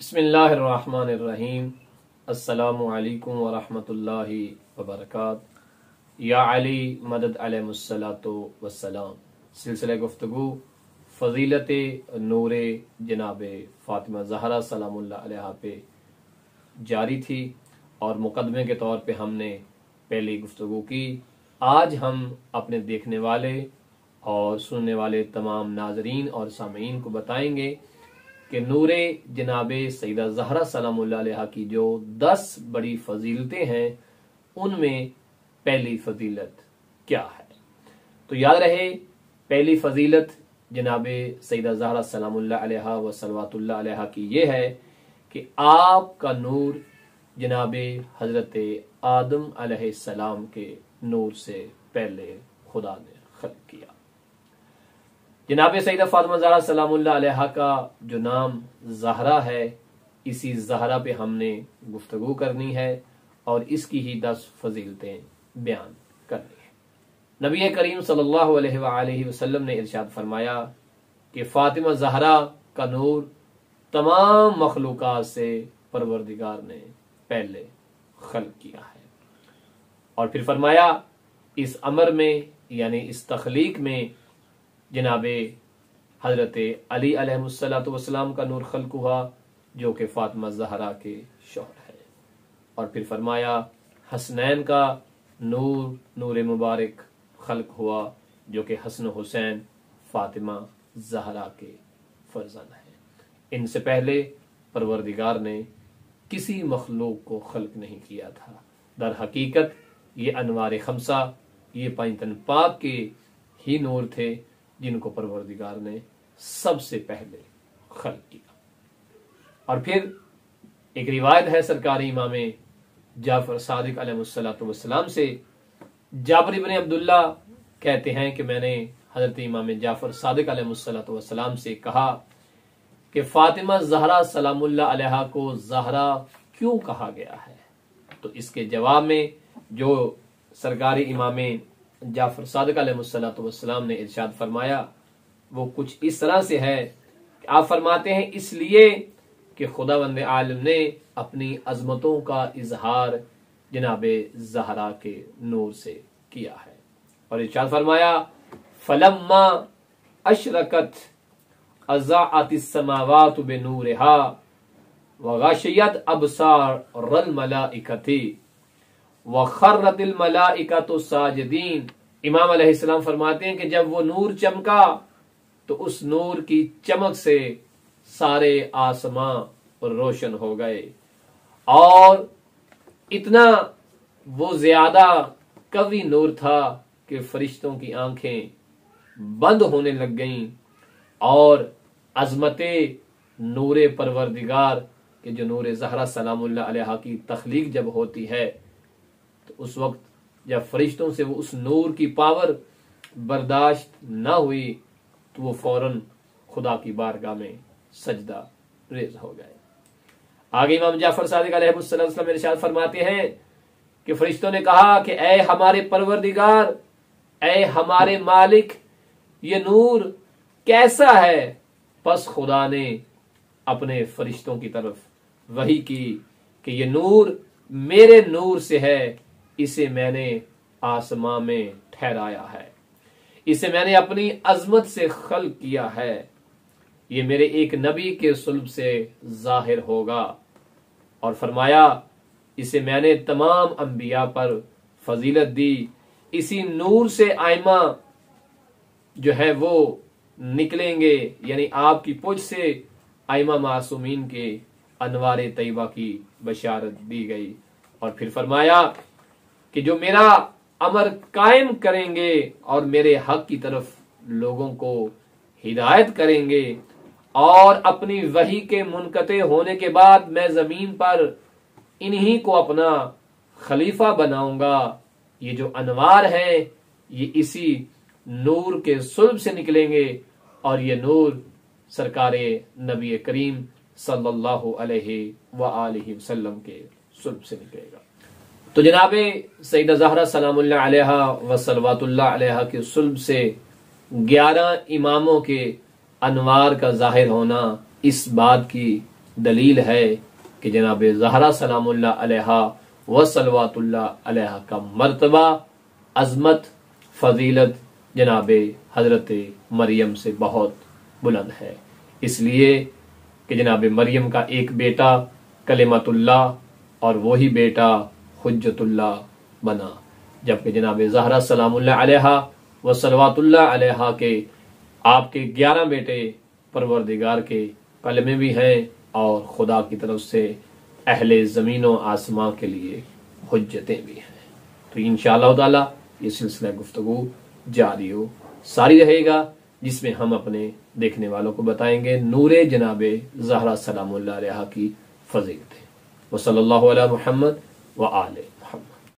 बिस्मिल्लाहिर्रहमानिर्रहीम। अस्सलामु अलैकुम वरहमतुल्लाहि वबरकातुहू। या अली मदद अलैहिस्सलातु वस्सलाम। सिलसिला गुफ्तगू फजीलत नूर जनाब फातिमा ज़हरा सलामुल्लाह अलैहा पे जारी थी और मुकदमे के तौर पे हमने पहली गुफ्तगू की। आज हम अपने देखने वाले और सुनने वाले तमाम नाजरीन और सामीन को बताएंगे कि नूरे जनाबे सईदा ज़हरा सलामुल्लाह अलैहा की जो 10 बड़ी फजीलतें हैं उनमें पहली फजीलत क्या है। तो याद रहे, पहली फजीलत जनाबे सईदा ज़हरा सलामुल्लाह अलैहा व सलवातुल्लाह अलैहा की ये है कि आपका नूर जनाबे हजरत आदम अलैहिस्सलाम के नूर से पहले खुदा ने खल्क किया। जनाब सईदा फातिमा ज़हरा सलामुल्लाह अलैहा का जो नाम ज़हरा है, इसी ज़हरा पे हमने गुफ्तगू करनी है और इसकी ही 10 फजीलतें बयान करनी है। नबी करीम सल्लल्लाहु अलैहि वसल्लम ने इरशाद फरमाया कि फातिमा ज़हरा का नूर तमाम मखलूकात से परवरदिगार ने पहले खल्क किया है। और फिर फरमाया इस अमर में यानी इस तख्लीक में जनाबे हजरत अली अलैहिस्सलातु वस्सलाम का नूर खल्क हुआ जो कि फातिमा ज़हरा के शौहर है। और फिर फरमाया हसनैन का नूर मुबारक खल्क हुआ जो कि हसन हुसैन फातिमा ज़हरा के फर्जंद है। इनसे पहले परवरदिगार ने किसी मखलूक को खल्क नहीं किया था। दर हकीकत ये अनवार खमसा, ये पंजतन पाक के ही नूर थे जिनको परवरदिगार ने सबसे पहले खल्क किया। और फिर एक रिवायत है सरकारी इमाम जाफर सादिक अलैहिस्सलातु वस्सलाम से। जाबिर इब्न अब्दुल्ला कहते हैं कि मैंने हजरत इमाम जाफर सादिक अलैहिस्सलातु वस्सलाम से कहा कि फातिमा ज़हरा सलामुल्लाह अलैहा को ज़हरा क्यों कहा गया है। तो इसके जवाब में जो सरकारी इमाम जाफर सादिक अलैहिस्सलातु वस्सलाम ने इरशाद फरमाया वो कुछ इस तरह से है कि आप फरमाते हैं इसलिए कि खुदावंद आलम ने अपनी अजमतों का इजहार जनाबे ज़हरा के नूर से किया है। और इरशाद फरमाया फलम्मा अशरकत अज़ाअतिस समावातु बिनूरिहा व गशियत अबसारल मलाइकति व खर्रतिल मलाइकतु साजिदीन। इमाम अलैहिस्सलाम फरमाते हैं कि जब वो नूर चमका तो उस नूर की चमक से सारे आसमां रोशन हो गए और इतना वो ज्यादा कवी नूर था कि फरिश्तों की आंखें बंद होने लग गईं और अजमते नूरे परवरदिगार के जो नूरे ज़हरा सलामुल्लाह अलैहा की तख्लीक जब होती है तो उस वक्त जब फरिश्तों से वो उस नूर की पावर बर्दाश्त ना हुई तो वो फौरन खुदा की बारगाह में सजदा रेज हो गए। आगे इमाम जाफर सादिक अलैहिस्सलाम इरशाद फरमाते हैं कि फरिश्तों ने कहा कि ऐ हमारे परवरदिगार, ऐ हमारे मालिक, ये नूर कैसा है। बस खुदा ने अपने फरिश्तों की तरफ वही की कि ये नूर मेरे नूर से है, इसे मैंने आसमां में ठहराया है, इसे मैंने अपनी अजमत से खल्क किया है, ये मेरे एक नबी के सुल्ब से जाहिर होगा। और फरमाया इसे मैंने तमाम अंबिया पर फजीलत दी, इसी नूर से आइमा जो है वो निकलेंगे, यानी आपकी पुछ से आइमा मासूमीन के अनवारे तैयबा की बशारत दी गई। और फिर फरमाया कि जो मेरा अमर कायम करेंगे और मेरे हक की तरफ लोगों को हिदायत करेंगे और अपनी वही के मुनकते होने के बाद मैं जमीन पर इन्हीं को अपना खलीफा बनाऊंगा। ये जो अनवार है ये इसी नूर के सुल्ब से निकलेंगे और ये नूर सरकारे नबी करीम सल्लल्लाहु अलैहि व आलिहि वसल्लम के सुल्ब से निकलेगा। तो जनाबे सईदा ज़हरा सलामुल्लाह अलैहा व सलवातुल्लाह अलैहा के सुल्ब से 11 इमामों के अनवार का जाहिर होना इस बात की दलील है कि जनाब ज़हरा सलामुल्लाह अलैहा व सलवातुल्लाह अलैहा का मर्तबा, अजमत, फजीलत जनाब हजरत मरियम से बहुत बुलंद है। इसलिए कि जनाब मरियम का एक बेटा कलिमतुल्लाह और वही बेटा हुज्जतुल्लाह बना, जबकि जनाब ज़हरा सलामुल्लाह अलैहा व सलवातुल्लाह अलैहा के आपके 11 बेटे परवरदिगार के कलमे भी हैं और खुदा की तरफ से अहले ज़मीन व आसमां के लिए हुज्जतें भी हैं। तो इंशाअल्लाह ताला ये सिलसिला गुफ्तगू जारी हो सारी रहेगा, जिसमें हम अपने देखने वालों को बताएंगे नूरे जनाबे ज़हरा सलामुल्लाह अलैहा की फजीलतें। व सल्लल्लाहु अला मुहम्मद व आले।